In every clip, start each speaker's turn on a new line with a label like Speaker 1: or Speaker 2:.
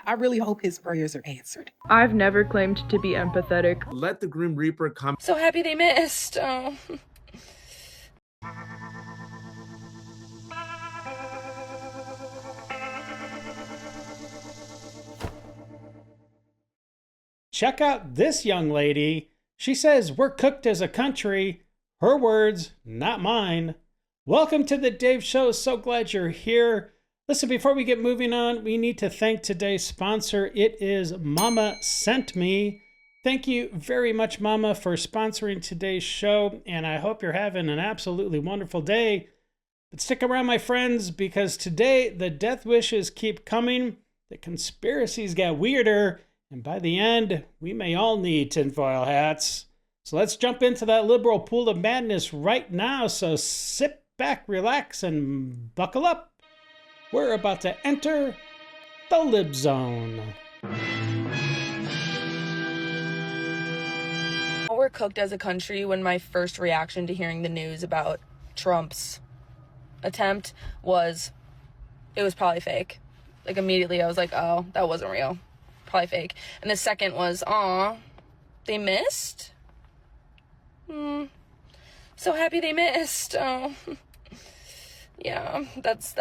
Speaker 1: I really hope his prayers are answered.
Speaker 2: I've never claimed to be empathetic.
Speaker 3: Let the Grim Reaper come.
Speaker 4: So happy they missed. Oh.
Speaker 5: Check out this young lady. She says we're cooked as a country. Her words, not mine. Welcome to the Dave Show. So glad you're here. Listen, before we get moving on, we need to thank today's sponsor. It is Mama Sent Me. Thank you very much, Mama, for sponsoring today's show, and I hope you're having an absolutely wonderful day. But stick around, my friends, because today the death wishes keep coming, the conspiracies get weirder, and by the end, we may all need tinfoil hats. So let's jump into that liberal pool of madness right now. So sit back, relax, and buckle up. We're about to enter the Lib Zone.
Speaker 4: We're cooked as a country when my first reaction to hearing the news about Trump's attempt was, it was probably fake. Like immediately I was like, oh, that wasn't real. Probably fake. And the second was, aw, they missed? So happy they missed. Oh. Yeah, that's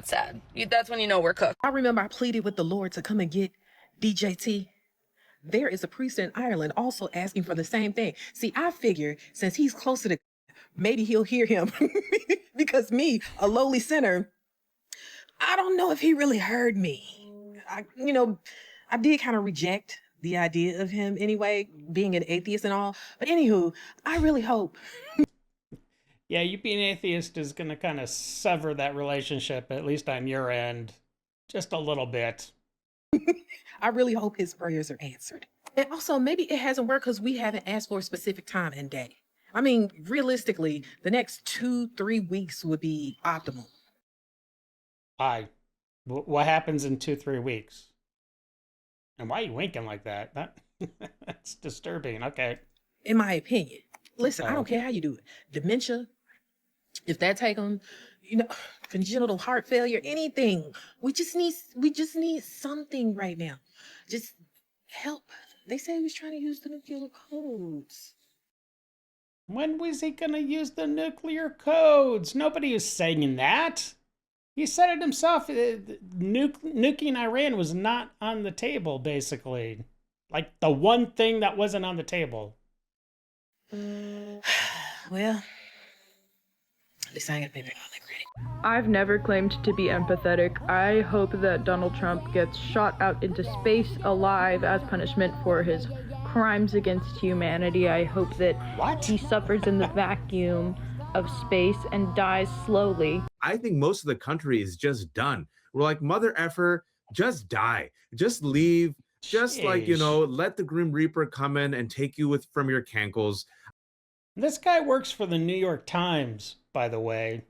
Speaker 4: sad. That's when you know we're cooked.
Speaker 1: I remember I pleaded with the Lord to come and get DJT. There is a priest in Ireland also asking for the same thing. See, I figure since he's closer to, maybe he'll hear him. Because me, a lowly sinner, I don't know if he really heard me. I did kind of reject the idea of him anyway, being an atheist and all. But anywho, I really hope.
Speaker 5: Yeah, you being atheist is going to kind of sever that relationship, at least on your end, just a little bit.
Speaker 1: I really hope his prayers are answered. And also, maybe it hasn't worked because we haven't asked for a specific time and day. I mean, realistically, the next 2-3 weeks would be optimal.
Speaker 5: What happens in 2-3 weeks? And why are you winking like that? That's disturbing. Okay.
Speaker 1: In my opinion. Listen, I don't care how you do it. Dementia, if that take them, congenital heart failure, anything. We just need something right now. Just help. They say he was trying to use the nuclear codes.
Speaker 5: When was he going to use the nuclear codes? Nobody is saying that. He said it himself. Nuking Iran was not on the table, basically. Like the one thing that wasn't on the table.
Speaker 1: Well, at least I ain't gonna pay back all that credit.
Speaker 2: I've never claimed to be empathetic. I hope that Donald Trump gets shot out into space alive as punishment for his crimes against humanity. I hope that he suffers in the vacuum of space and dies slowly.
Speaker 3: I think most of the country is just done. We're like, mother effer, just die. Just leave. Just let the Grim Reaper come in and take you from your cankles.
Speaker 5: This guy works for the New York Times, by the way.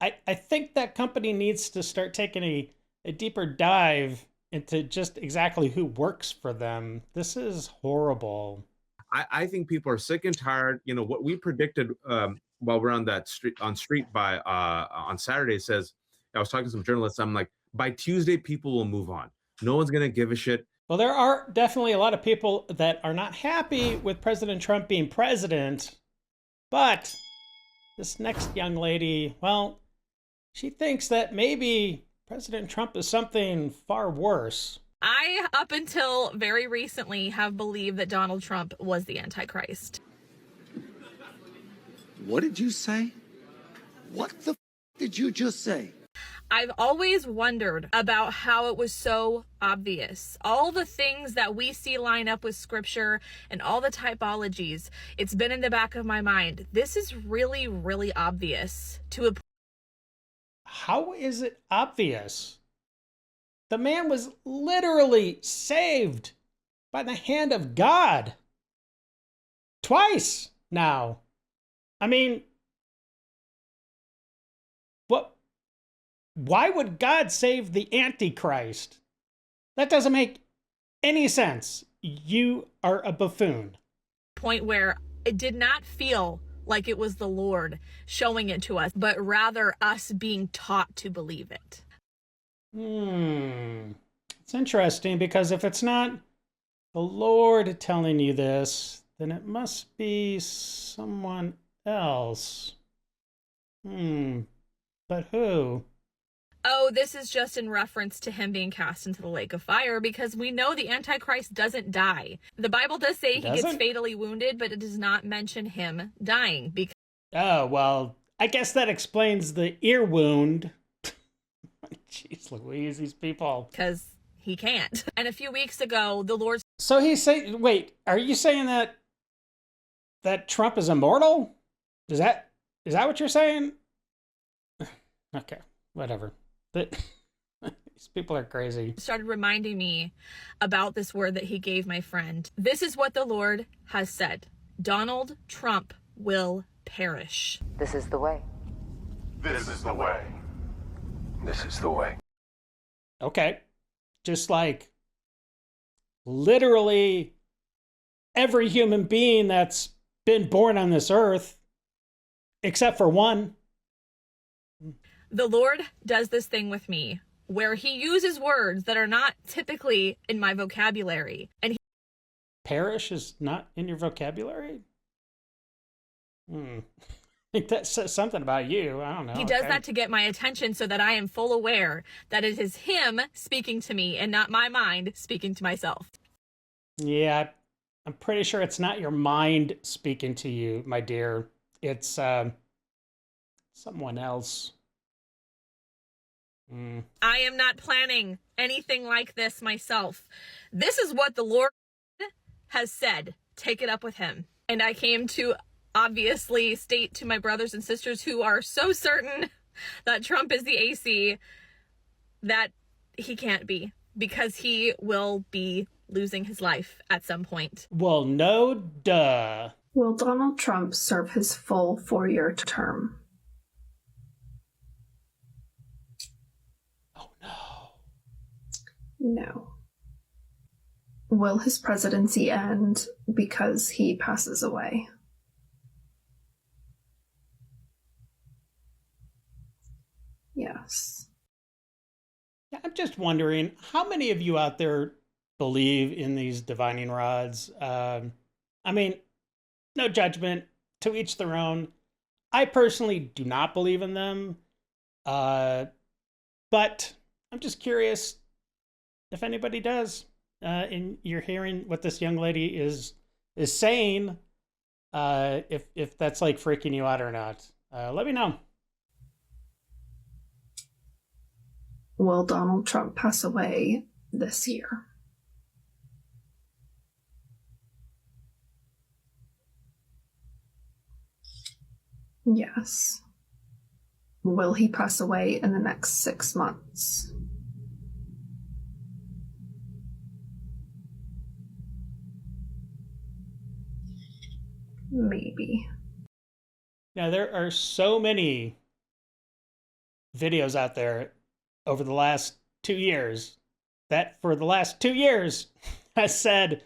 Speaker 5: I think that company needs to start taking a deeper dive into just exactly who works for them. This is horrible.
Speaker 3: I think people are sick and tired. What we predicted while we're on that street by on Saturday says, I was talking to some journalists. I'm like, by Tuesday, people will move on. No one's going to give a shit.
Speaker 5: Well, there are definitely a lot of people that are not happy with President Trump being president. But this next young lady, well, she thinks that maybe President Trump is something far worse.
Speaker 4: I, up until very recently, have believed that Donald Trump was the Antichrist.
Speaker 6: What did you say? What the did you just say?
Speaker 4: I've always wondered about how it was so obvious. All the things that we see line up with scripture and all the typologies, it's been in the back of my mind. This is really, really obvious to a...
Speaker 5: How is it obvious? The man was literally saved by the hand of God. Twice now. I mean, what? Why would God save the Antichrist? That doesn't make any sense. You are a buffoon.
Speaker 4: Point where it did not feel like it was the Lord showing it to us, but rather us being taught to believe it.
Speaker 5: It's interesting because if it's not the Lord telling you this, then it must be someone else. But who?
Speaker 4: Oh, this is just in reference to him being cast into the lake of fire, because we know the Antichrist doesn't die. The Bible does say he gets fatally wounded, but it does not mention him dying.
Speaker 5: Oh, well, I guess that explains the ear wound. Jeez Louise, these people.
Speaker 4: Because he can't. And a few weeks ago, the Lord...
Speaker 5: So he's saying, wait, are you saying that Trump is immortal? Is that what you're saying? Okay, whatever. These people are crazy.
Speaker 4: Started reminding me about this word that he gave my friend. This is what the Lord has said. Donald Trump will perish.
Speaker 7: This is the way.
Speaker 6: This is the way. This is the way.
Speaker 5: Okay. Just like literally every human being that's been born on this earth, except for one.
Speaker 4: The Lord does this thing with me where he uses words that are not typically in my vocabulary. And
Speaker 5: perish is not in your vocabulary? I think that says something about you. I don't know.
Speaker 4: He does that to get my attention so that I am full aware that it is him speaking to me and not my mind speaking to myself.
Speaker 5: Yeah, I'm pretty sure it's not your mind speaking to you, my dear. It's someone else.
Speaker 4: I am not planning anything like this myself. This is what the Lord has said. Take it up with him. And I came to obviously state to my brothers and sisters who are so certain that Trump is the AC that he can't be, because he will be losing his life at some point.
Speaker 5: Well, no duh.
Speaker 8: Will Donald Trump serve his full 4-year term?
Speaker 5: Oh, no.
Speaker 8: No. Will his presidency end because he passes away? Yes.
Speaker 5: I'm just wondering, how many of you out there believe in these divining rods? I mean, no judgment, to each their own. I personally do not believe in them. But I'm just curious if anybody does. And you're hearing what this young lady is saying, if that's like freaking you out or not. Let me know.
Speaker 8: Will Donald Trump pass away this year? Yes. Will he pass away in the next 6 months? Maybe.
Speaker 5: Now, there are so many videos out there over the last 2 years that for the last 2 years has said,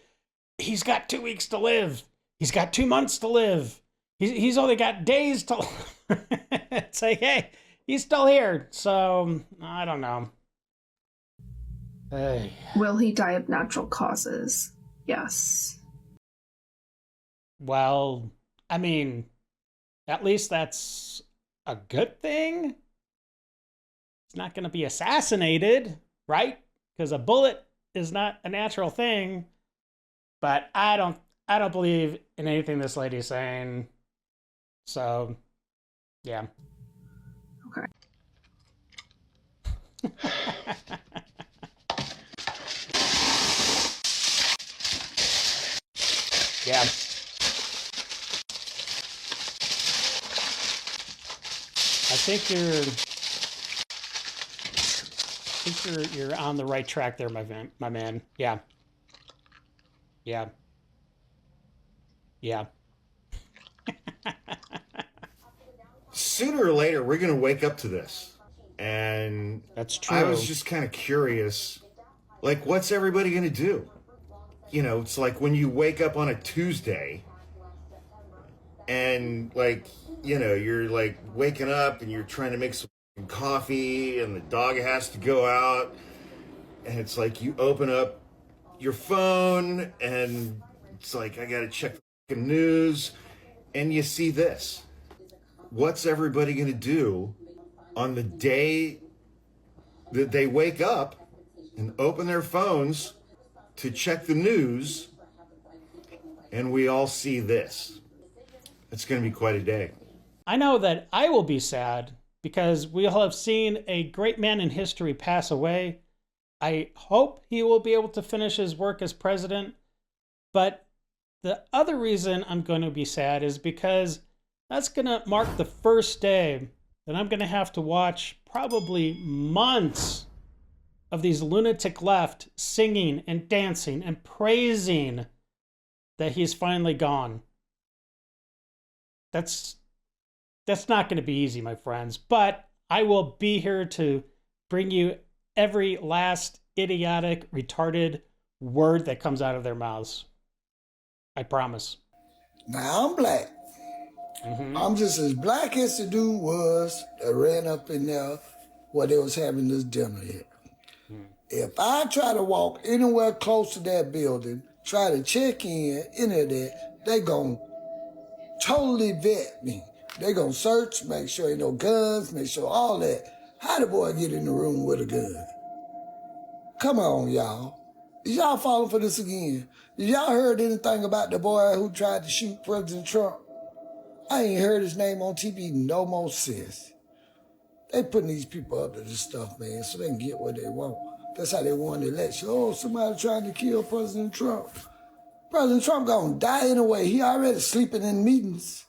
Speaker 5: he's got 2 weeks to live. He's got 2 months to live. He's only got days to live. It's like, hey, he's still here. So, I don't know. Hey.
Speaker 8: Will he die of natural causes? Yes.
Speaker 5: Well, I mean, at least that's a good thing. He's not going to be assassinated, right? Because a bullet is not a natural thing. But I don't believe in anything this lady's saying. So, yeah.
Speaker 8: Okay.
Speaker 5: Yeah. I think you're on the right track there, my man. Yeah. Yeah. Yeah.
Speaker 9: Sooner or later, we're going to wake up to this. And
Speaker 5: that's true.
Speaker 9: I was just kind of curious, like, what's everybody going to do? You know, it's like when you wake up on a Tuesday and, like, you know, you're, like, waking up and you're trying to make some coffee and the dog has to go out and it's like you open up your phone and it's like, I gotta check the news, and you see this. What's everybody gonna do on the day that they wake up and open their phones to check the news, and we all see this? It's gonna be quite a day.
Speaker 5: I know that I will be sad because we'll have seen a great man in history pass away. I hope he will be able to finish his work as president. But the other reason I'm going to be sad is because that's going to mark the first day that I'm going to have to watch probably months of these lunatic left singing and dancing and praising that he's finally gone. That's not going to be easy, my friends, but I will be here to bring you every last idiotic, retarded word that comes out of their mouths. I promise.
Speaker 6: Now I'm black. I'm just as black as the dude was that ran up in there where they was having this dinner here. If I try to walk anywhere close to that building, try to check in, any of that, they gonna totally vet me. They gonna search, make sure ain't no guns, make sure all that. How the boy get in the room with a gun? Come on, y'all. Is y'all falling for this again? Did y'all heard anything about the boy who tried to shoot President Trump? I ain't heard his name on TV no more since. They putting these people up to this stuff, man, so they can get what they want. That's how they won the election. Oh, somebody trying to kill President Trump. President Trump gonna die anyway. He already sleeping in meetings.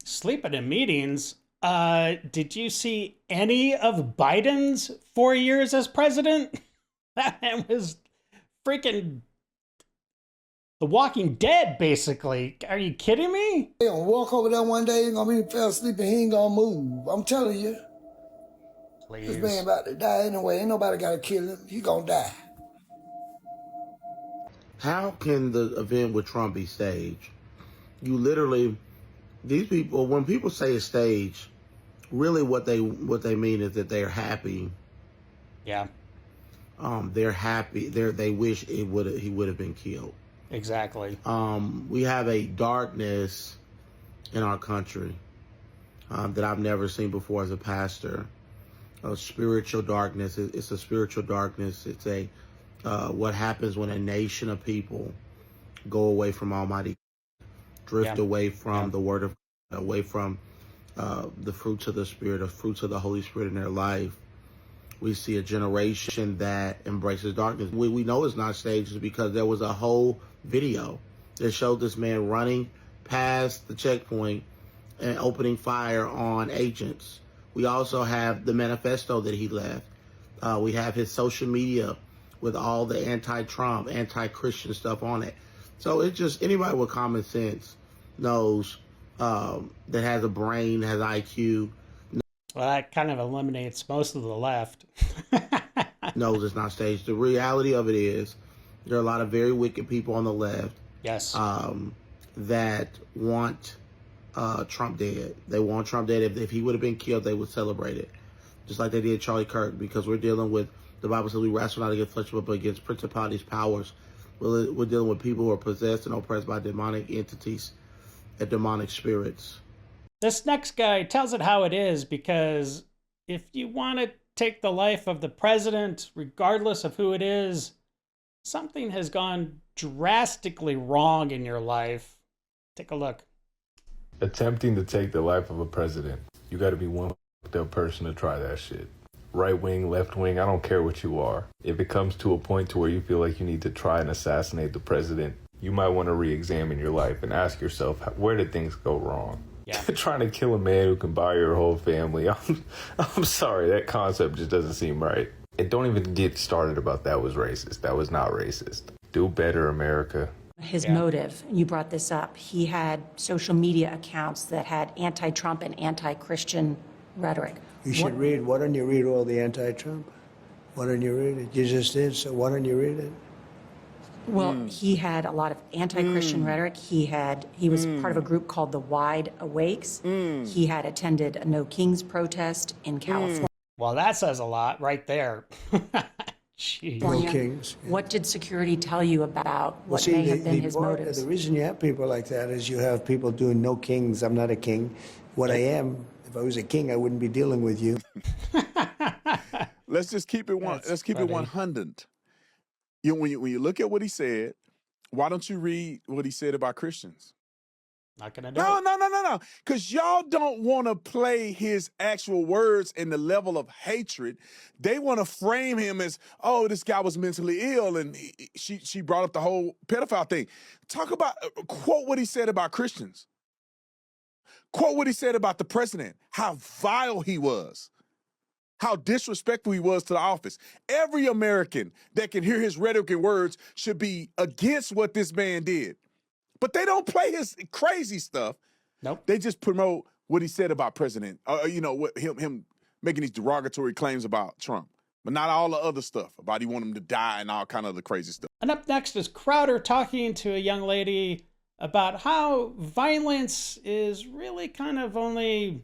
Speaker 5: Sleeping in meetings? Did you see any of Biden's 4 years as president? That man was freaking The Walking Dead, basically. Are you kidding me?
Speaker 6: They gonna walk over there one day, he gonna be fell asleep and he ain't gonna move. I'm telling you.
Speaker 5: Please.
Speaker 6: This man about to die anyway. Ain't nobody gotta kill him. He gonna die.
Speaker 7: How can the event with Trump be staged? You literally, these people, when people say it's staged, really what they mean is that they're happy.
Speaker 5: Yeah.
Speaker 7: They're happy. They wish he would have been killed.
Speaker 5: Exactly.
Speaker 7: We have a darkness in our country that I've never seen before as a pastor. A spiritual darkness. It's a spiritual darkness. It's a what happens when a nation of people go away from Almighty, drift away from the Word of God, away from the fruits of the Spirit, the fruits of the Holy Spirit in their life. We see a generation that embraces darkness. We know it's not staged because there was a whole video that showed this man running past the checkpoint and opening fire on agents. We also have the manifesto that he left. We have his social media with all the anti-Trump, anti-Christian stuff on it. So it's just anybody with common sense knows that has a brain, has IQ.
Speaker 5: Well, that kind of eliminates most of the left.
Speaker 7: Knows it's not staged. The reality of it is there are a lot of very wicked people on the left.
Speaker 5: Yes.
Speaker 7: That want Trump dead. They want Trump dead. If he would have been killed, they would celebrate it. Just like they did Charlie Kirk, because we're dealing with, the Bible says we wrestle not against flesh, but against principalities, powers. We're dealing with people who are possessed and oppressed by demonic entities and demonic spirits.
Speaker 5: This next guy tells it how it is, because if you want to take the life of the president, regardless of who it is, something has gone drastically wrong in your life. Take a look.
Speaker 10: Attempting to take the life of a president, you got to be one fucked up person to try that shit. Right wing, left wing, I don't care what you are. If it comes to a point to where you feel like you need to try and assassinate the president, you might want to re-examine your life and ask yourself, where did things go wrong?
Speaker 5: Yeah.
Speaker 10: Trying to kill a man who can buy your whole family. I'm sorry, that concept just doesn't seem right. And don't even get started about that was racist. That was not racist. Do better, America.
Speaker 11: His motive, you brought this up, he had social media accounts that had anti-Trump and anti-Christian rhetoric.
Speaker 12: You should read, why don't you read all the anti-Trump? Why don't you read it? You just did, so why don't you read it?
Speaker 11: Well, he had a lot of anti-Christian rhetoric. He was part of a group called the Wide Awakes. He had attended a No Kings protest in California.
Speaker 5: Well, that says a lot right there. Jeez.
Speaker 12: No kings.
Speaker 11: What did security tell you about what may have been his motives?
Speaker 12: The reason you have people like that is you have people doing no kings. I'm not a king. What I am, if I was a king, I wouldn't be dealing with you.
Speaker 13: Let's just keep it one. Let's keep it 100. When you look at what he said, why don't you read what he said about Christians?
Speaker 5: Not gonna do
Speaker 13: No,
Speaker 5: it.
Speaker 13: no. Because y'all don't want to play his actual words in the level of hatred. They want to frame him as, oh, this guy was mentally ill, and she brought up the whole pedophile thing. Quote what he said about Christians. Quote what he said about the president, how vile he was, how disrespectful he was to the office. Every American that can hear his rhetoric and words should be against what this man did. But they don't play his crazy stuff.
Speaker 5: Nope.
Speaker 13: They just promote what he said about President, him making these derogatory claims about Trump, but not all the other stuff about he want him to die and all kind of other crazy stuff.
Speaker 5: And up next is Crowder talking to a young lady about how violence is really kind of only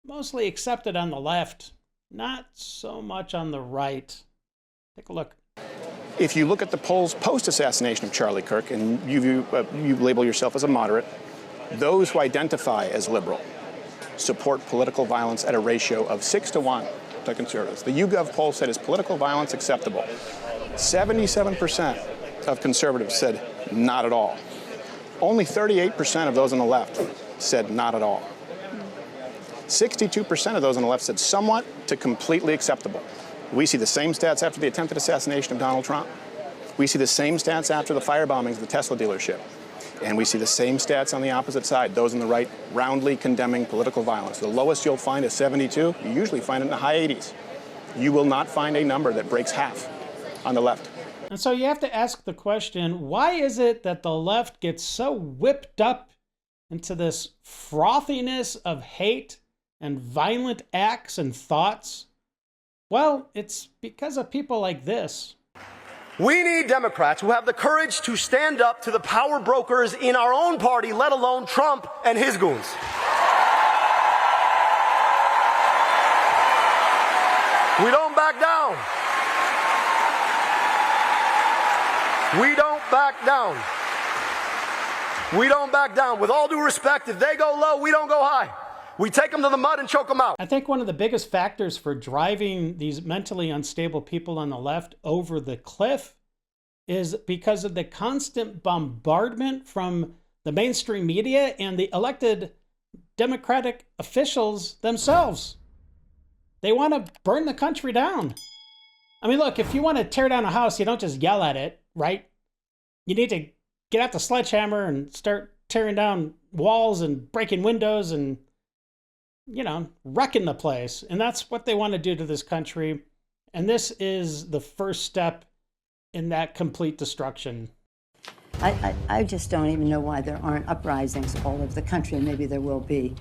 Speaker 5: mostly accepted on the left, not so much on the right. Take a look.
Speaker 14: If you look at the polls post-assassination of Charlie Kirk, and you label yourself as a moderate, those who identify as liberal support political violence at a ratio of 6-1 to conservatives. The YouGov poll said, is political violence acceptable? 77% of conservatives said not at all. Only 38% of those on the left said not at all. 62% of those on the left said somewhat to completely acceptable. We see the same stats after the attempted assassination of Donald Trump. We see the same stats after the firebombings of the Tesla dealership. And we see the same stats on the opposite side, those on the right roundly condemning political violence. The lowest you'll find is 72. You usually find it in the high 80s. You will not find a number that breaks half on the left.
Speaker 5: And so you have to ask the question, why is it that the left gets so whipped up into this frothiness of hate and violent acts and thoughts? Well, it's because of people like this.
Speaker 15: We need Democrats who have the courage to stand up to the power brokers in our own party, let alone Trump and his goons. We don't back down. We don't back down. We don't back down. With all due respect, if they go low, we don't go high. We take them to the mud and choke them out.
Speaker 5: I think one of the biggest factors for driving these mentally unstable people on the left over the cliff is because of the constant bombardment from the mainstream media and the elected Democratic officials themselves. They want to burn the country down. I mean, look, if you want to tear down a house, you don't just yell at it, right? You need to get out the sledgehammer and start tearing down walls and breaking windows and wrecking the place. And that's what they want to do to this country. And this is the first step in that complete destruction.
Speaker 16: I just don't even know why there aren't uprisings all over the country. Maybe there will be.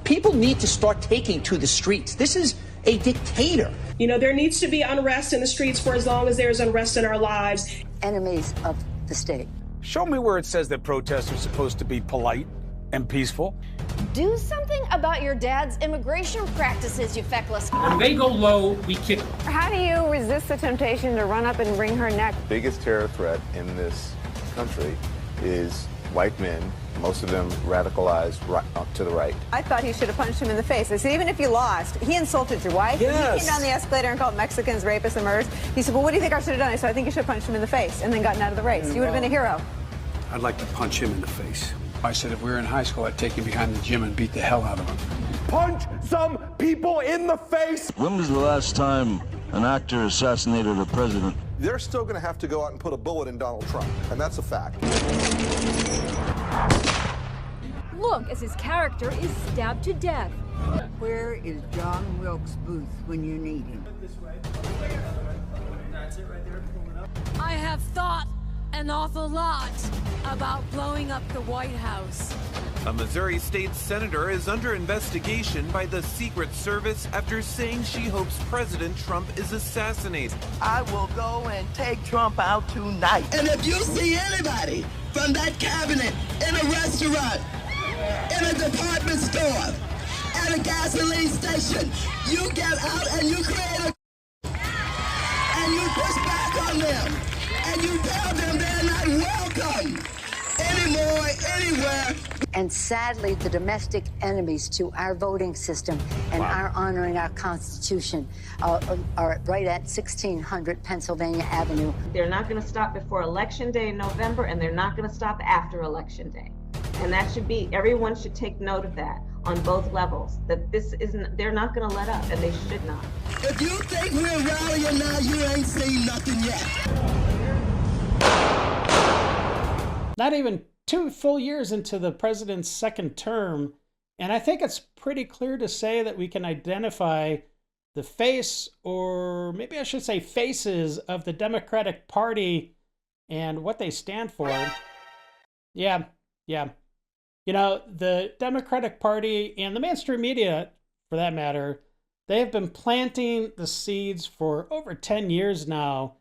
Speaker 17: People need to start taking to the streets. This is a dictator.
Speaker 18: There needs to be unrest in the streets for as long as there's unrest in our lives.
Speaker 16: Enemies of the state.
Speaker 19: Show me where it says that protests are supposed to be polite and peaceful.
Speaker 20: Do something about your dad's immigration practices, you feckless.
Speaker 19: When they go low, we kick them.
Speaker 21: How do you resist the temptation to run up and wring her neck?
Speaker 22: The biggest terror threat in this country is white men, most of them radicalized right up to the right.
Speaker 21: I thought he should have punched him in the face. I said, even if you lost, he insulted your wife.
Speaker 22: Yes.
Speaker 21: He came down the escalator and called Mexicans rapists and murderers. He said, well, what do you think I should have done? I said, I think you should have punched him in the face and then gotten out of the race. You would have been a hero.
Speaker 19: I'd like to punch him in the face. I said if we were in high school, I'd take him behind the gym and beat the hell out of him.
Speaker 15: Punch some people in the face.
Speaker 23: When was the last time an actor assassinated a president?
Speaker 24: They're still going to have to go out and put a bullet in Donald Trump, and that's a fact.
Speaker 25: Look as his character is stabbed to death.
Speaker 26: Where is John Wilkes Booth when you need him?
Speaker 27: I have thought an awful lot about blowing up the White House.
Speaker 28: A Missouri state senator is under investigation by the Secret Service after saying she hopes President Trump is assassinated.
Speaker 29: I will go and take Trump out tonight.
Speaker 30: And if you see anybody from that cabinet in a restaurant, in a department store, at a gasoline station. You get out and you create a and you push back on them. And you tell them they're not welcome anymore, anywhere.
Speaker 16: And sadly, the domestic enemies to our voting system and our honoring our Constitution are right at 1600 Pennsylvania Avenue.
Speaker 1: They're not going to stop before Election Day in November, and they're not going to stop after Election Day. And that should be, everyone should take note of that on both levels, that this isn't, they're not going to let up, and they should not.
Speaker 30: If you think we're rallying now, you ain't seen nothing yet.
Speaker 5: Not even 2 full years into the president's second term, and I think it's pretty clear to say that we can identify the face, or maybe I should say faces, of the Democratic Party and what they stand for. Yeah. You know, the Democratic Party and the mainstream media, for that matter, they have been planting the seeds for over 10 years now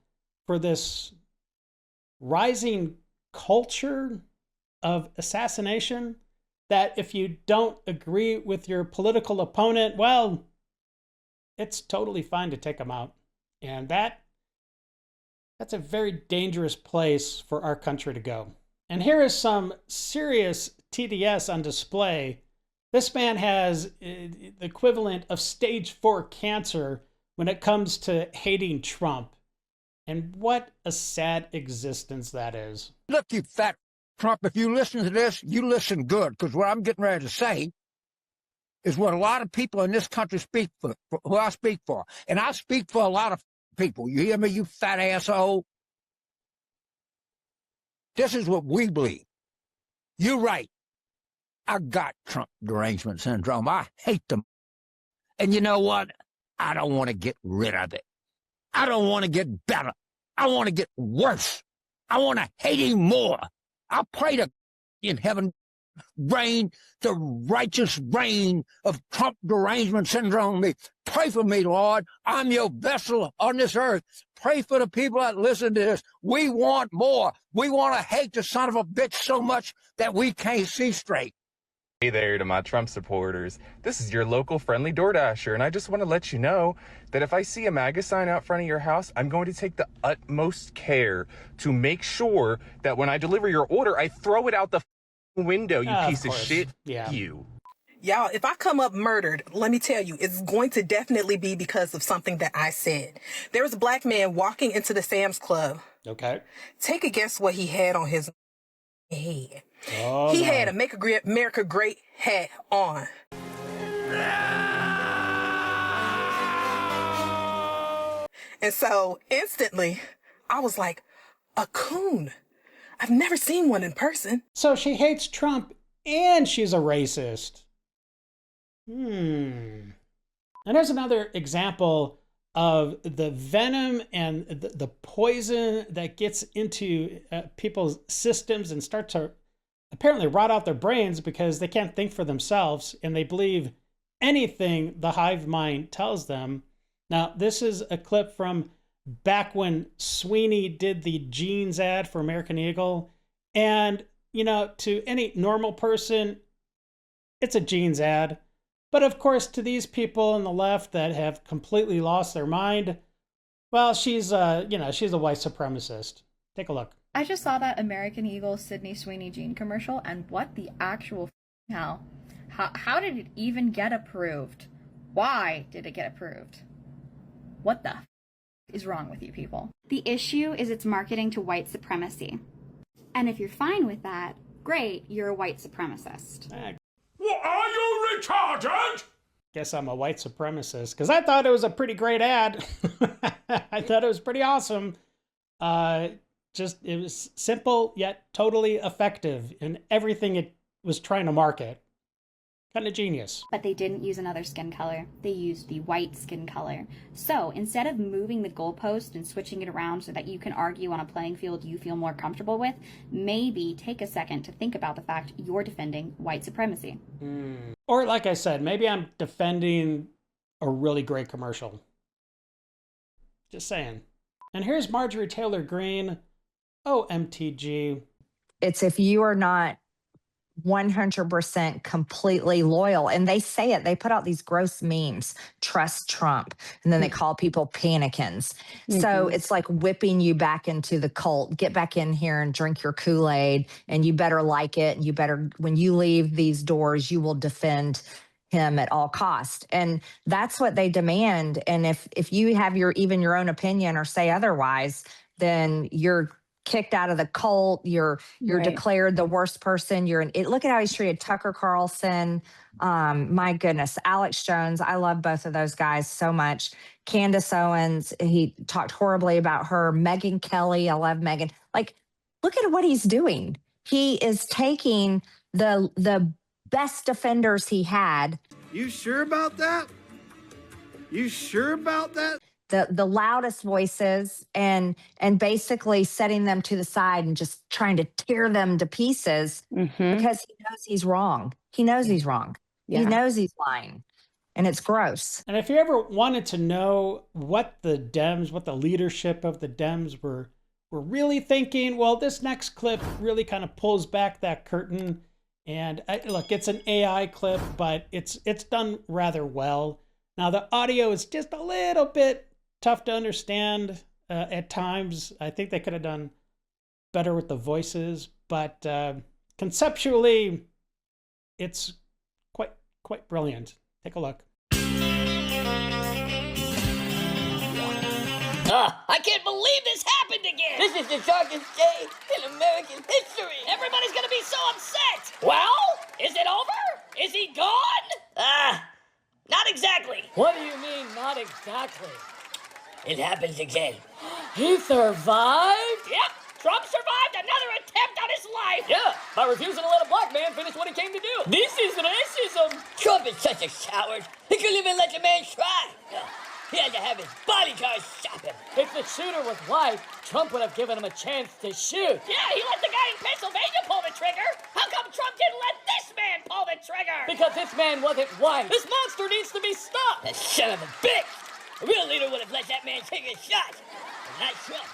Speaker 5: for this rising culture of assassination, that if you don't agree with your political opponent, well, it's totally fine to take them out. And that's a very dangerous place for our country to go. And here is some serious TDS on display. This man has the equivalent of stage 4 cancer when it comes to hating Trump. And what a sad existence that is.
Speaker 2: Look, you fat Trump, if you listen to this, you listen good, because what I'm getting ready to say is what a lot of people in this country speak for, who I speak for. And I speak for a lot of people. You hear me, you fat asshole? This is what we believe. You're right. I got Trump derangement syndrome. I hate them. And you know what? I don't want to get rid of it. I don't want to get better. I want to get worse. I want to hate him more. I pray to in heaven reign the righteous reign of Trump derangement syndrome. Pray for me, Lord. I'm your vessel on this earth. Pray for the people that listen to this. We want more. We want to hate the son of a bitch so much that we can't see straight.
Speaker 3: Hey there to my Trump supporters. This is your local friendly DoorDasher, and I just want to let you know that if I see a MAGA sign out front of your house, I'm going to take the utmost care to make sure that when I deliver your order, I throw it out the window, you piece of shit.
Speaker 5: Yeah.
Speaker 3: You.
Speaker 4: Y'all, if I come up murdered, let me tell you, it's going to definitely be because of something that I said. There was a black man walking into the Sam's Club.
Speaker 5: Okay.
Speaker 4: Take a guess what he had on his head.
Speaker 5: Oh,
Speaker 4: he
Speaker 5: no.
Speaker 4: had a Make America Great hat on. And so instantly, I was like, a coon. I've never seen one in person.
Speaker 5: So she hates Trump and she's a racist. And there's another example of the venom and the poison that gets into people's systems and start to apparently rot out their brains because they can't think for themselves and they believe anything the hive mind tells them. Now, this is a clip from back when Sweeney did the jeans ad for American Eagle. And, you know, to any normal person, it's a jeans ad. But of course, to these people on the left that have completely lost their mind, well, she's she's a white supremacist. Take a look.
Speaker 6: I just saw that American Eagle Sydney Sweeney jean commercial, and what the actual hell? How did it even get approved? Why did it get approved? What the is wrong with you people?
Speaker 7: The issue is it's marketing to white supremacy. And if you're fine with that, great, you're a white supremacist.
Speaker 5: Well, are you retarded? Guess I'm a white supremacist, because I thought it was a pretty great ad. I thought it was pretty awesome. It was simple yet totally effective in everything it was trying to market. Kind of genius.
Speaker 7: But they didn't use another skin color. They used the white skin color. So instead of moving the goalpost and switching it around so that you can argue on a playing field you feel more comfortable with, maybe take a second to think about the fact you're defending white supremacy.
Speaker 5: Or like I said, maybe I'm defending a really great commercial. Just saying. And here's Marjorie Taylor Greene. Oh, MTG.
Speaker 8: It's if you are not 100% completely loyal. And they say it, they put out these gross memes, trust Trump. And then they call people panicans. So it's like whipping you back into the cult. Get back in here and drink your Kool-Aid, and you better like it. And you better, when you leave these doors, you will defend him at all cost. And that's what they demand. And if you have even your own opinion or say otherwise, then you're kicked out of the cult. You're
Speaker 6: Right.
Speaker 8: declared the worst person. Look at how he's treated Tucker Carlson. My goodness, Alex Jones. I love both of those guys so much. Candace Owens, he talked horribly about her. Megyn Kelly, I love Megyn. Like, look at what he's doing. He is taking the best defenders he had.
Speaker 9: You sure about that? You sure about that?
Speaker 8: The loudest voices and basically setting them to the side and just trying to tear them to pieces because he knows he's wrong. He knows he's wrong. He
Speaker 5: Yeah.
Speaker 8: knows he's lying. And it's gross.
Speaker 5: And if you ever wanted to know what the leadership of the Dems were really thinking, well, this next clip really kind of pulls back that curtain. And look, it's an AI clip, but it's done rather well. Now, the audio is just a little bit tough to understand at times. I think they could have done better with the voices, but conceptually, it's quite brilliant. Take a look.
Speaker 10: I can't believe this happened again! This is the darkest day in American history! Everybody's gonna be so upset! Well, is it over? Is he gone? Not exactly. What do you mean, not exactly? It happens again. He survived? Yep, Trump survived another attempt on his life! Yeah, by refusing to let a black man finish what he came to do. This is racism! Trump is such a coward. He couldn't even let the man try. He had to have his bodyguard stop him. If the shooter was white, Trump would have given him a chance to shoot. Yeah, he let the guy in Pennsylvania pull the trigger. How come Trump didn't let this man pull the trigger? Because this man wasn't white. This monster needs to be stopped. That son of a bitch. A real leader would have let that man take a shot. But not Trump.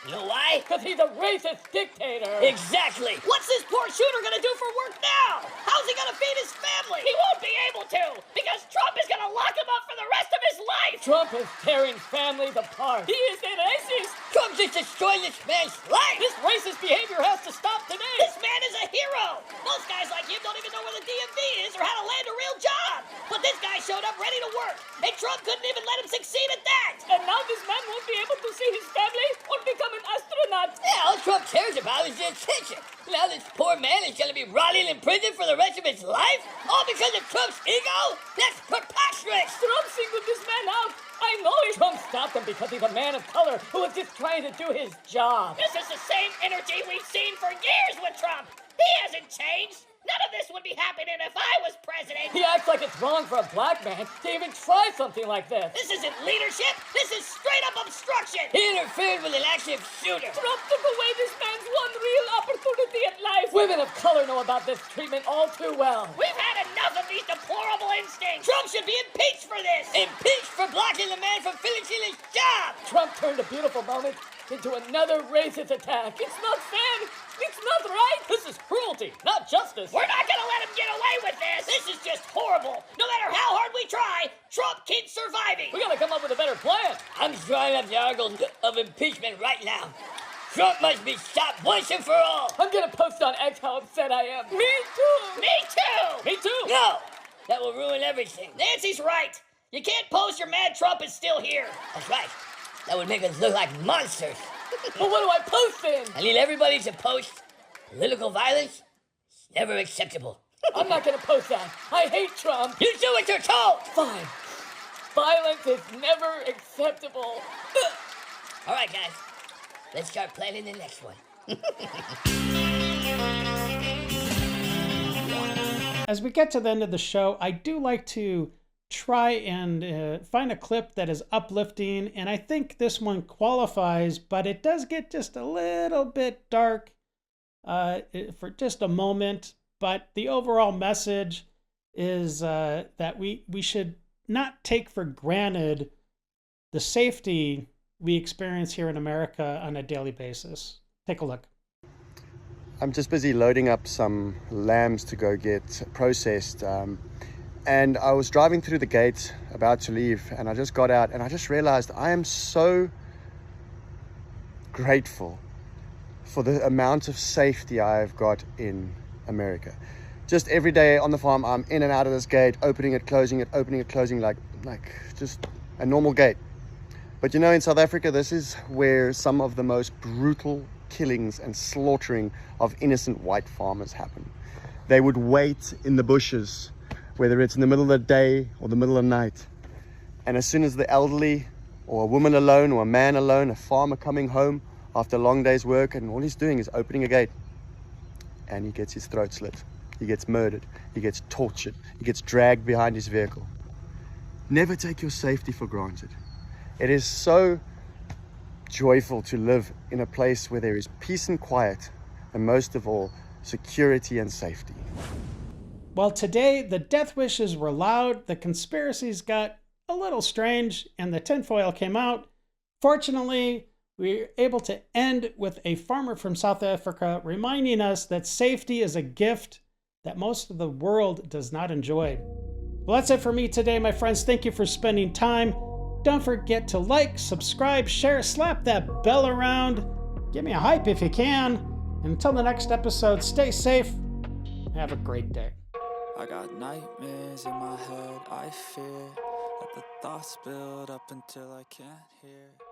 Speaker 10: You know why? Because he's a racist dictator. Exactly. What's this poor shooter gonna do for work now? How's he gonna feed his family? He won't be able to, because Trump is gonna lock him up for the rest of his life. Trump is tearing families apart. He is a racist. Trump just destroyed this man's life. This racist behavior has to stop today. This man is a hero. Most guys like him don't even know where the DMV is or how to land a real job. But this guy showed up ready to work, and Trump couldn't even let him succeed at that. And now this man won't be able to see his family or become an astronaut. Yeah, all Trump cares about is the attention. Now this poor man is going to be rotting in prison for the rest of his life? All because of Trump's ego? That's preposterous. Trump singled this man out. I know Trump stopped him because he's a man of color who was just trying to do his job. This is the same energy we've seen for years with Trump. He hasn't changed. None of this would be happening if I was president. He acts like it's wrong for a black man to even try something like this. This isn't leadership. This is straight up obstruction. He interfered with an active shooter. Trump took away this man's one real opportunity at life. Women of color know about this treatment all too well. We've had enough of these deplorable instincts. Trump should be impeached for this. Impeached for blocking the man from finishing his job. Trump turned a beautiful moment into another racist attack. It's not fair. It's not right. This is cruelty, not justice. We're not gonna let him get away with this. This is just horrible. No matter how hard we try, Trump keeps surviving. We gotta come up with a better plan. I'm drawing up the articles of impeachment right now. Trump must be stopped once and for all. I'm gonna post on X how upset I am. Me too. Me too. Me too. No, that will ruin everything. Nancy's right. You can't post your mad Trump is still here. That's right. That would make us look like monsters. But what do I post then? I need everybody to post political violence is never acceptable. I'm not gonna post that. I hate Trump. You do what you're told. Fine. Violence is never acceptable. All right, guys. Let's start planning the next one.
Speaker 5: As we get to the end of the show, I do like to try and find a clip that is uplifting, and I think this one qualifies, but it does get just a little bit dark for just a moment. But the overall message is that we should not take for granted the safety we experience here in America on a daily basis. Take a look.
Speaker 11: I'm just busy loading up some lambs to go get processed. And I was driving through the gate about to leave, and I just got out and I just realized I am so grateful for the amount of safety I've got in America. Just every day on the farm, I'm in and out of this gate, opening it, closing it, opening it, closing, like just a normal gate. But you know, in South Africa, this is where some of the most brutal killings and slaughtering of innocent white farmers happen. They would wait in the bushes, whether it's in the middle of the day or the middle of the night. And as soon as the elderly or a woman alone or a man alone, a farmer coming home after a long day's work, and all he's doing is opening a gate, and he gets his throat slit, he gets murdered, he gets tortured, he gets dragged behind his vehicle. Never take your safety for granted. It is so joyful to live in a place where there is peace and quiet, and most of all, security and safety.
Speaker 5: Well, today the death wishes were loud, the conspiracies got a little strange, and the tinfoil came out. Fortunately, we were able to end with a farmer from South Africa reminding us that safety is a gift that most of the world does not enjoy. Well, that's it for me today, my friends. Thank you for spending time. Don't forget to like, subscribe, share, slap that bell around. Give me a hype if you can. And until the next episode, stay safe. Have a great day.
Speaker 12: I got nightmares in my head, I fear that the thoughts build up until I can't hear.